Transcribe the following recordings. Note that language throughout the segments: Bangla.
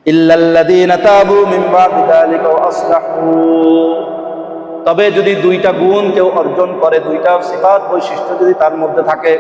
ইল্লাল্লাযীনা তাবু মিন বাদি যালিকা ওয়া আসলাহু, তবে যদি দুইটা গুণ কেউ অর্জন করে, দুইটা সিফাত বৈশিষ্ট্য যদি তার মধ্যে থাকে,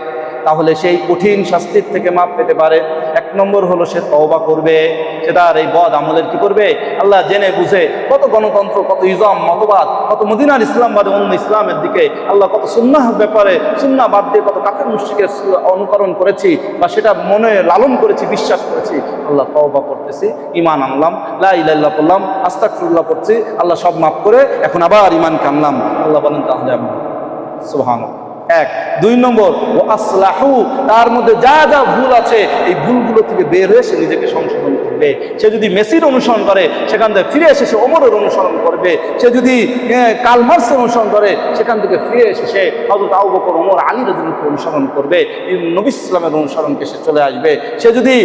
তাহলে সেই কঠিন শাস্তির থেকে মাপ পেতে পারে। এক নম্বর হলো সে তওবা করবে, সে তার এই বদ আমলের কি করবে, আল্লাহ জেনে বুঝে কত গণতন্ত্র, কত ইজম মতবাদ, কত মদিনার ইসলাম বাদে অন্য ইসলামের দিকে, আল্লাহ কত সুন্নাহ ব্যাপারে সুন্নাহ বাদ দিয়ে কত কাফের মুশরিকের অনুকরণ করেছি বা সেটা মনে লালন করেছি, বিশ্বাস করেছি। আল্লাহ তওবা করতেছি, ঈমান আনলাম, লা ইলাহা ইল্লাল্লাহ পড়লাম, আস্তাগফিরুল্লাহ পড়ছি, আল্লাহ সব মাফ করে এখন আবার ঈমান কানলাম। আল্লাহ বলেন তাহলে আমি সুবহানাল্লাহ। এক। দুই নম্বর, ও আসলাহু, তার মধ্যে যা যা ভুল আছে এই ভুলগুলো থেকে বের হয়ে সে নিজেকে সংশোধন করবে। সে যদি মেসির অনুসরণ করে সেখান থেকে ফিরে এসে সে ওমরের অনুসরণ করবে। সে যদি কার্ল মার্কসের অনুসরণ করে সেখান থেকে ফিরে এসে সে হযরত আবু বকর, ওমর, আলী রাদিয়াল্লাহু অনুসরণ করবে। নবী ইসলামের অনুসরণকে সে চলে আসবে। সে যদি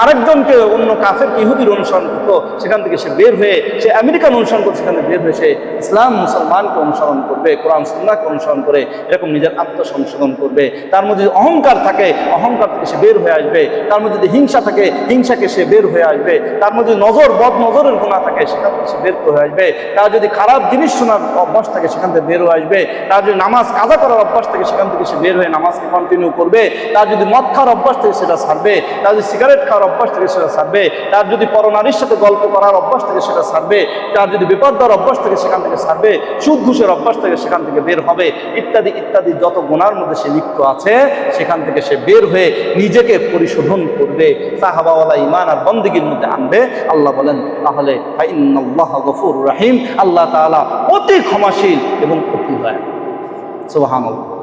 আরেকজনকে, অন্য কাফের ইহুদির অনুসরণ করতো সেখান থেকে সে বের হয়ে, সে আমেরিকান অনুসরণ করতো সেখান থেকে বের হয়ে সে ইসলাম মুসলমানকে অনুসরণ করবে, কোরআন সুন্নাহকে অনুসরণ করে এরকম নিজের আত্মসংশোধন করবে। তার মধ্যে যদি অহংকার থাকে অহংকার থেকে সে বের হয়ে আসবে। তার মধ্যে যদি হিংসা থাকে হিংসাকে সে বের হয়ে আসবে। তার মধ্যে নজর, বদ নজরের গুনাহ থাকে সেখান থেকে সে বের হয়ে আসবে। তার যদি খারাপ জিনিস শোনার অভ্যাস থাকে সেখান থেকে বের হয়ে আসবে। তার যদি নামাজ কাজা করার অভ্যাস থাকে সেখান থেকে সে বের হয়ে নামাজকে কন্টিনিউ করবে। তার যদি মদ খাওয়ার অভ্যাস থাকে সেটা ছাড়বে। তার যদি সিগারেট খাওয়ার অভ্যাস থাকে সেটা ছাড়বে। তার যদি পরনারীর সাথে গল্প করার অভ্যাস থাকে সেটা ছাড়বে। তার যদি বিপদ দেওয়ার অভ্যাস থাকে সেখান থেকে ছাড়বে। সুদ ঘুষের অভ্যাস থাকে সেখান থেকে বের হবে। ইত্যাদি ইত্যাদি যত গুনার মধ্যে সে লিপ্ত আছে সেখান থেকে সে বের হয়ে নিজেকে পরিশোধন করবে, সাহাবাওয়ালা ঈমান আর বন্দেগীর মধ্যে আনবে। আল্লাহ বলেন তাহলে ফাইন্নাল্লাহা গফুরুর রহিম, আল্লাহ তাআলা অতি ক্ষমাশীল এবং অতি দয়ালু। সুবহানাল্লাহ।